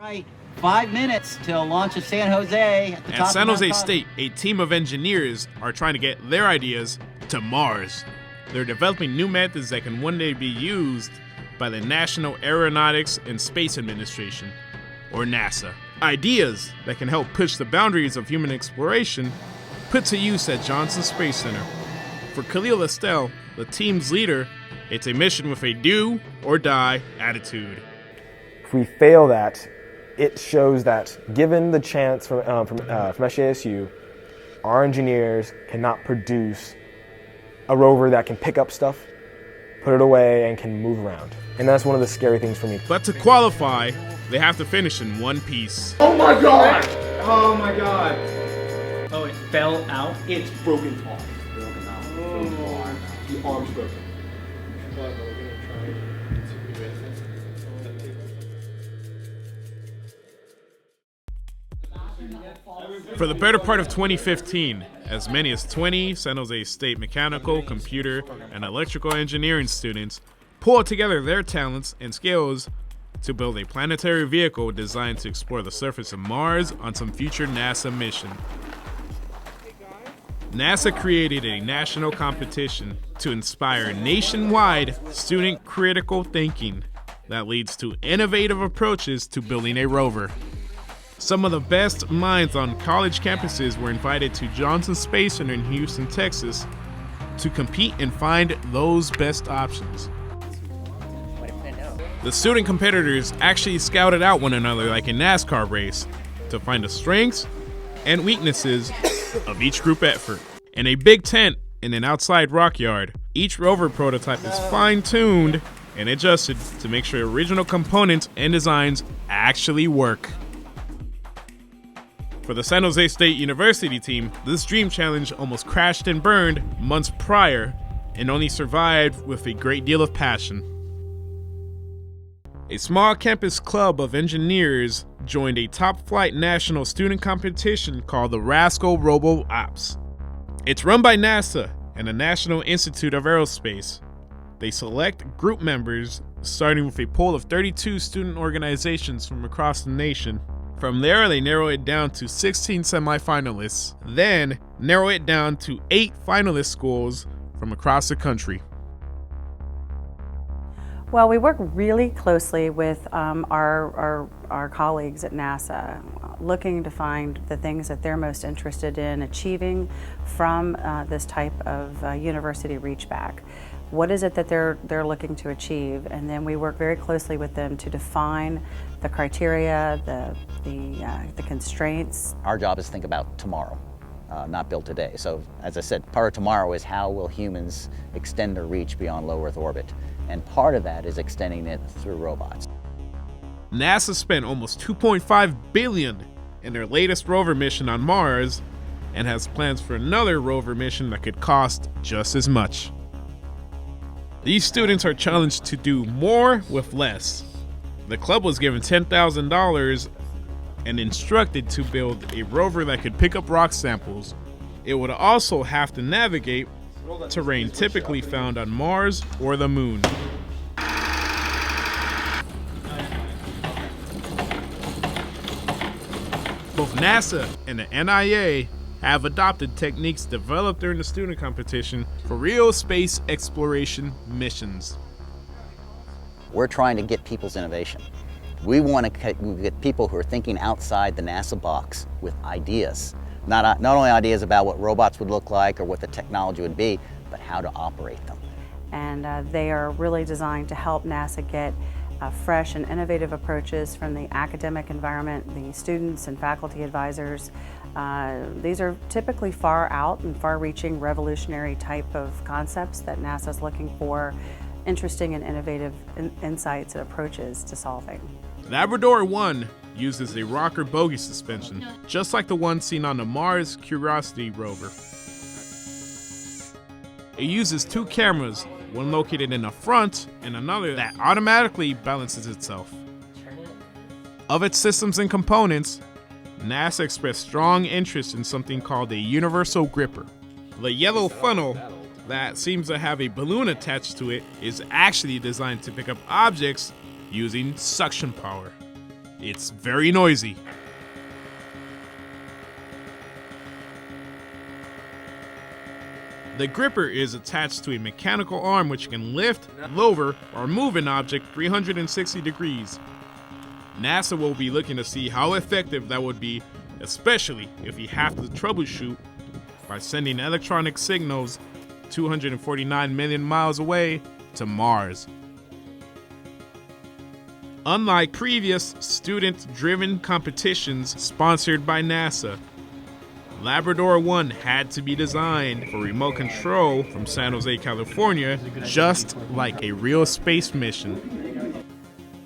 Right, 5 minutes till launch of San Jose. At San Jose State, a team of engineers are trying to get their ideas to Mars. They're developing new methods that can one day be used by the National Aeronautics and Space Administration, or NASA. Ideas that can help push the boundaries of human exploration put to use at Johnson Space Center. For Khalil Estelle, the team's leader, it's a mission with a do or die attitude. If we fail that, it shows that given the chance from SJSU, our engineers cannot produce a rover that can pick up stuff, put it away, and can move around. And that's one of the scary things for me. But to qualify, they have to finish in one piece. Oh my God! Oh my God! Oh, it fell out? It's broken off. Broken off. Oh. The arm's broken. For the better part of 2015, as many as 20 San Jose State mechanical, computer, and electrical engineering students pulled together their talents and skills to build a planetary vehicle designed to explore the surface of Mars on some future NASA mission. NASA created a national competition to inspire nationwide student critical thinking that leads to innovative approaches to building a rover. Some of the best minds on college campuses were invited to Johnson Space Center in Houston, Texas, to compete and find those best options. The student competitors actually scouted out one another like a NASCAR race to find the strengths and weaknesses of each group effort. In a big tent in an outside rock yard, each rover prototype is fine-tuned and adjusted to make sure original components and designs actually work. For the San Jose State University team, this dream challenge almost crashed and burned months prior and only survived with a great deal of passion. A small campus club of engineers joined a top-flight national student competition called the RASCAL Robo-Ops. It's run by NASA and the National Institute of Aerospace. They select group members starting with a pool of 32 student organizations from across the nation. From there, they narrow it down to 16 semifinalists, then narrow it down to 8 finalist schools from across the country. Well, we work really closely with our colleagues at NASA, looking to find the things that they're most interested in achieving from this type of university reach back. What is it that they're looking to achieve? And then we work very closely with them to define the criteria, the constraints. Our job is to think about tomorrow, not build today. So as I said, part of tomorrow is how will humans extend their reach beyond low Earth orbit? And part of that is extending it through robots. NASA spent almost $2.5 billion in their latest rover mission on Mars and has plans for another rover mission that could cost just as much. These students are challenged to do more with less. The club was given $10,000 and instructed to build a rover that could pick up rock samples. It would also have to navigate terrain typically found on Mars or the Moon. Both NASA and the NIA have adopted techniques developed during the student competition for real space exploration missions. We're trying to get people's innovation. We want to get people who are thinking outside the NASA box with ideas. Not only ideas about what robots would look like or what the technology would be, but how to operate them. And they are really designed to help NASA get fresh and innovative approaches from the academic environment, the students and faculty advisors. These are typically far out and far-reaching, revolutionary type of concepts that NASA's looking for interesting and innovative insights and approaches to solving. Labrador-1 uses a rocker bogie suspension, just like the one seen on the Mars Curiosity rover. It uses 2 cameras, one located in the front and another that automatically balances itself. Of its systems and components, NASA expressed strong interest in something called a universal gripper. The yellow funnel that seems to have a balloon attached to it is actually designed to pick up objects using suction power. It's very noisy. The gripper is attached to a mechanical arm which can lift, lower, or move an object 360 degrees. NASA will be looking to see how effective that would be, especially if you have to troubleshoot by sending electronic signals 249 million miles away to Mars. Unlike previous student-driven competitions sponsored by NASA, Labrador-1 had to be designed for remote control from San Jose, California, just like a real space mission.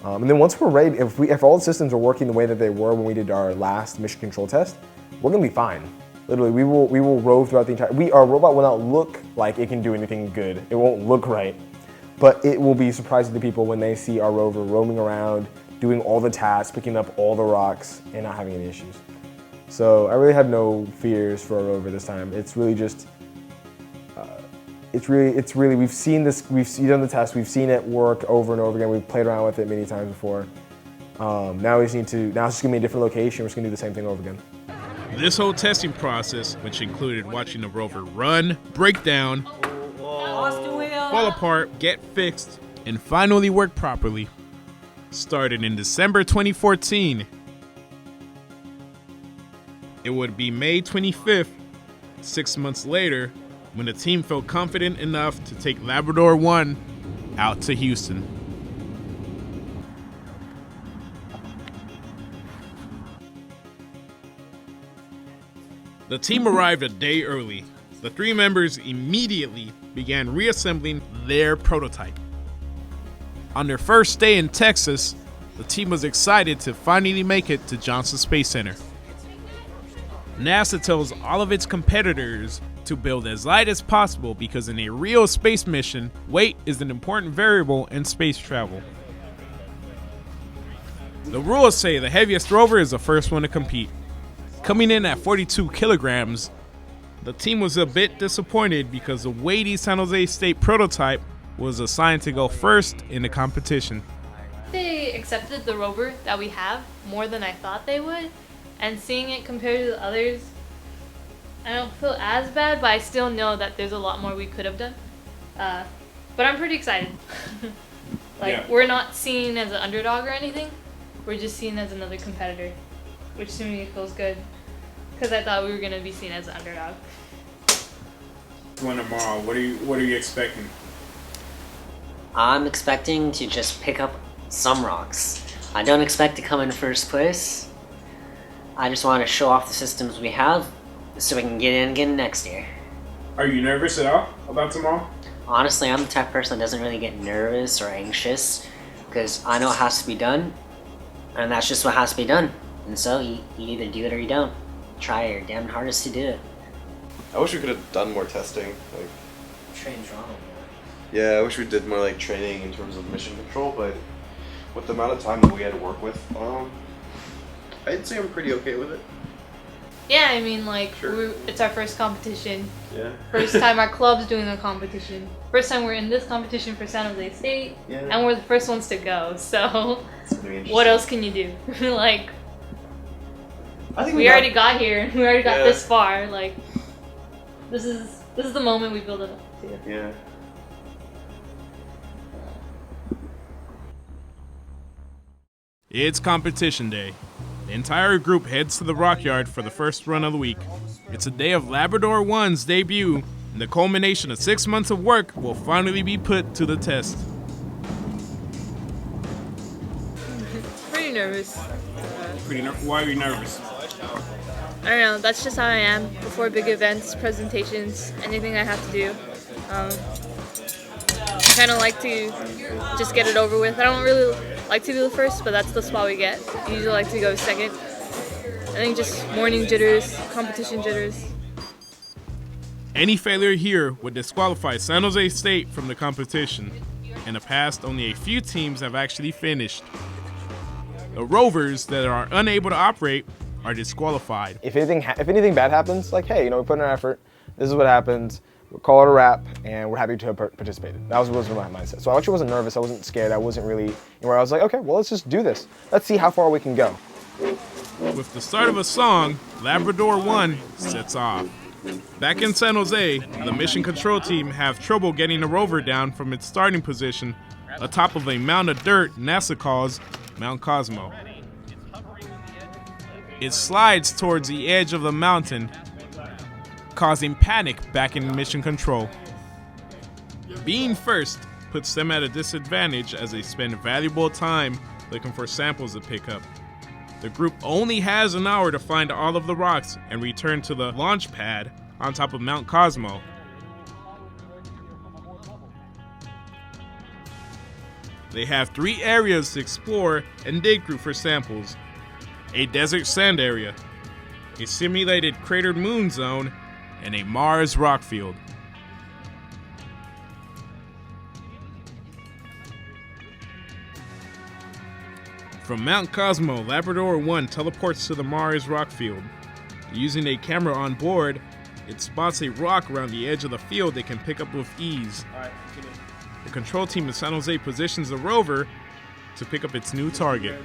And then once we're ready, if all the systems are working the way that they were when we did our last mission control test, we're gonna be fine. Literally, we will rove throughout the entire. Our robot will not look like it can do anything good. It won't look right, but it will be surprising to people when they see our rover roaming around, doing all the tasks, picking up all the rocks, and not having any issues. So I really have no fears for our rover this time. It's really just, it's really, we've seen this, done the test, we've seen it work over and over again. We've played around with it many times before. Now it's just gonna be a different location. We're just gonna do the same thing over again. This whole testing process, which included watching the rover run, break down, fall apart, get fixed, and finally work properly, started in December 2014. It would be May 25th, 6 months later, when the team felt confident enough to take Labrador-1 out to Houston. The team arrived a day early. The three members immediately began reassembling their prototype. On their first day in Texas, the team was excited to finally make it to Johnson Space Center. NASA tells all of its competitors to build as light as possible because in a real space mission, weight is an important variable in space travel. The rules say the heaviest rover is the first one to compete. Coming in at 42 kilograms, the team was a bit disappointed because the weighty San Jose State prototype was assigned to go first in the competition. They accepted the rover that we have more than I thought they would, and seeing it compared to the others, I don't feel as bad, but I still know that there's a lot more we could have done. But I'm pretty excited. We're not seen as an underdog or anything. We're just seen as another competitor, which to me feels good, because I thought we were going to be seen as an underdog. One tomorrow, what are you expecting? I'm expecting to just pick up some rocks. I don't expect to come in first place. I just want to show off the systems we have so we can get in again next year. Are you nervous at all about tomorrow? Honestly, I'm the type of person that doesn't really get nervous or anxious because I know it has to be done, and that's just what has to be done. And so you either do it or you don't. Try your damn hardest to do it. I wish we could have done more testing. Train's wrong. Yeah, I wish we did more training in terms of mission control, but with the amount of time that we had to work with, I'd say I'm pretty okay with it. Yeah, I mean, Sure. it's our first competition. Yeah. First time our club's doing a competition. First time we're in this competition for San Jose State, Yeah. and we're the first ones to go. So, It's gonna be interesting. what else can you do? I think we already got here. We already got Yeah. this far. This is the moment we build it up to. Yeah. It's competition day. The entire group heads to the rock yard for the first run of the week. It's a day of Labrador-1's debut, and the culmination of 6 months of work will finally be put to the test. Pretty nervous. Why are you nervous? I don't know, that's just how I am before big events, presentations, anything I have to do. I kind of like to just get it over with. I don't really like to be the first, but that's the spot we get. I usually like to go second. I think just morning jitters, competition jitters. Any failure here would disqualify San Jose State from the competition. In the past, only a few teams have actually finished. The rovers that are unable to operate are disqualified. If anything bad happens, hey, we put in our effort. This is what happens. call it a wrap, and we're happy to have participated. That was my mindset. So I actually wasn't nervous, I wasn't scared, I wasn't really anywhere. I was like, okay, well, let's just do this. Let's see how far we can go. With the start of a song, Labrador-1 sets off. Back in San Jose, the mission control team have trouble getting the rover down from its starting position atop of a mound of dirt NASA calls Mount Cosmo. It slides towards the edge of the mountain, causing panic back in mission control. Being first puts them at a disadvantage as they spend valuable time looking for samples to pick up. The group only has an hour to find all of the rocks and return to the launch pad on top of Mount Cosmo. They have 3 areas to explore and dig through for samples: a desert sand area, a simulated cratered moon zone, and a Mars rock field. From Mount Cosmo, Labrador-1 teleports to the Mars rock field. Using a camera on board, it spots a rock around the edge of the field they can pick up with ease. The control team in San Jose positions the rover to pick up its new target.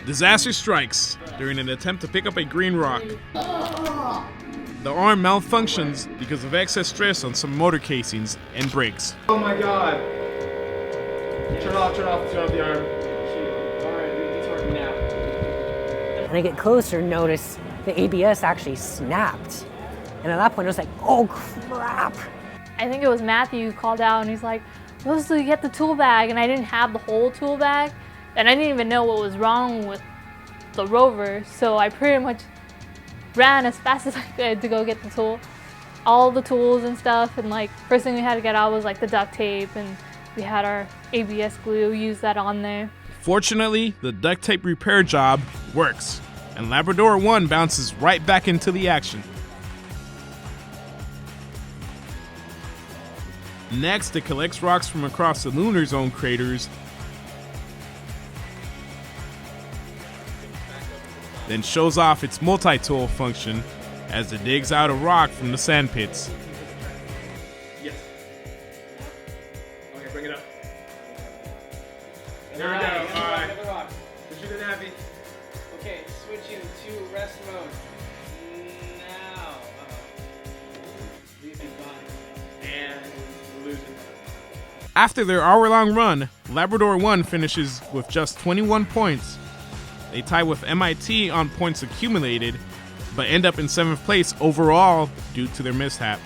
Disaster strikes during an attempt to pick up a green rock. The arm malfunctions because of excess stress on some motor casings and breaks. Oh my God. Turn off the arm. Alright, it's working now. When I get closer, notice the ABS actually snapped. And at that point, I was like, oh crap. I think it was Matthew who called out and he's like, Rosalie, get the tool bag. And I didn't have the whole tool bag. And I didn't even know what was wrong with the rover. So I pretty much ran as fast as I could to go get the tool. All the tools and stuff. And like, first thing we had to get out was like the duct tape. And we had our ABS glue, use that on there. Fortunately, the duct tape repair job works, and Labrador-1 bounces right back into the action. Next, it collects rocks from across the lunar zone craters, then shows off its multi-tool function as it digs out a rock from the sand pits. Yes. Okay, bring it up. There we go. Alright. Push it in heavy. Okay, switching to rest mode. Now. And losing. After their hour-long run, Labrador-1 finishes with just 21 points. They tie with MIT on points accumulated, but end up in 7th place overall due to their mishap.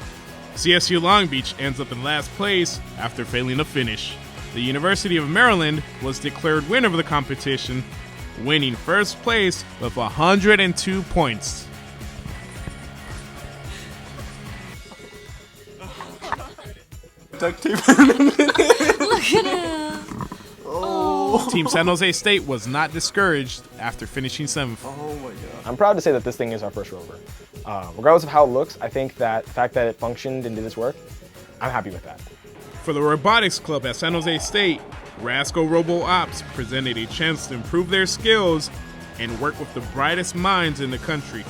CSU Long Beach ends up in last place after failing to finish. The University of Maryland was declared winner of the competition, winning first place with 102 points. Duct tape. Look at him. Team San Jose State was not discouraged after finishing 7th. Oh my God. I'm proud to say that this thing is our first rover. Regardless of how it looks, I think that the fact that it functioned and did its work, I'm happy with that. For the robotics club at San Jose State, RASCAL Robo-Ops presented a chance to improve their skills and work with the brightest minds in the country.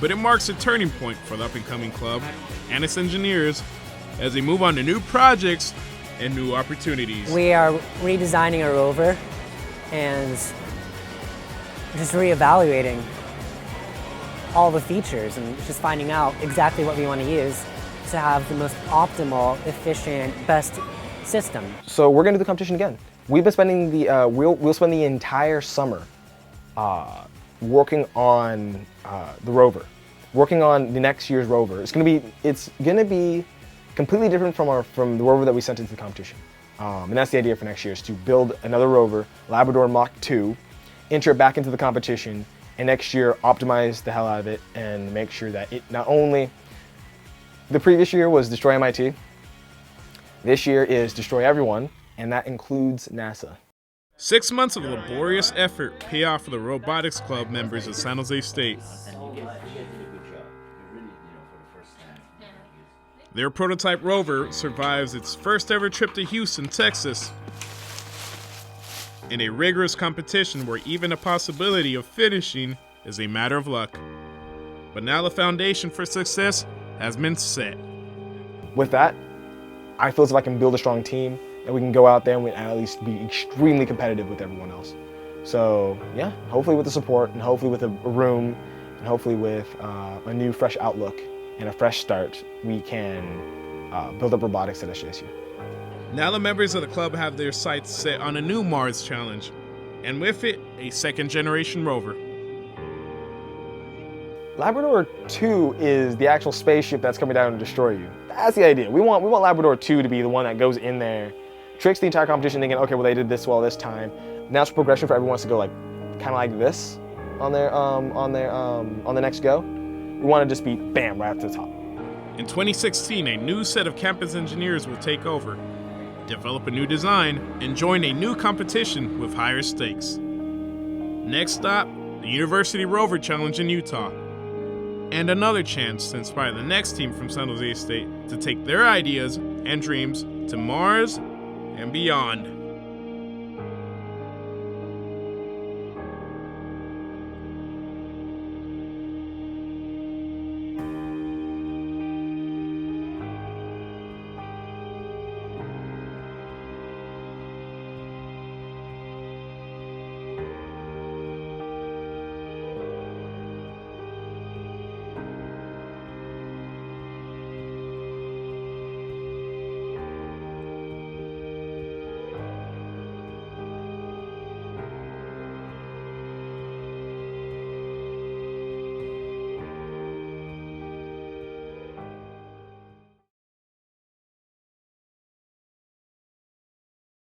But it marks a turning point for the up-and-coming club and its engineers as they move on to new projects and new opportunities. We are redesigning a rover and just reevaluating all the features and just finding out exactly what we want to use to have the most optimal, efficient, best system. So we're going to do the competition again. We've been spending we'll spend the entire summer working on the rover, working on the next year's rover. It's going to be completely different from the rover that we sent into the competition. And that's the idea for next year, is to build another rover, Labrador Mach 2, enter it back into the competition, and next year optimize the hell out of it and make sure that it not only, the previous year was destroy MIT, this year is destroy everyone, and that includes NASA. 6 months of laborious effort pay off for the robotics club members of San Jose State. Their prototype rover survives its first ever trip to Houston, Texas, in a rigorous competition where even a possibility of finishing is a matter of luck. But now the foundation for success has been set. With that, I feel as if I can build a strong team and we can go out there and we at least be extremely competitive with everyone else. So yeah, hopefully with the support and hopefully with a room and hopefully with a new fresh outlook and a fresh start, we can build up robotics at SJSU. Now the members of the club have their sights set on a new Mars challenge, and with it, a second-generation rover. Labrador-2 is the actual spaceship that's coming down to destroy you. That's the idea. We want Labrador-2 to be the one that goes in there, tricks the entire competition thinking, okay, well they did this well this time. Natural progression for everyone wants to go like, kind of like this on the next go. We want to just be bam, right up to the top. In 2016, a new set of campus engineers will take over, develop a new design, and join a new competition with higher stakes. Next stop, the University Rover Challenge in Utah. And another chance to inspire the next team from San Jose State to take their ideas and dreams to Mars and beyond.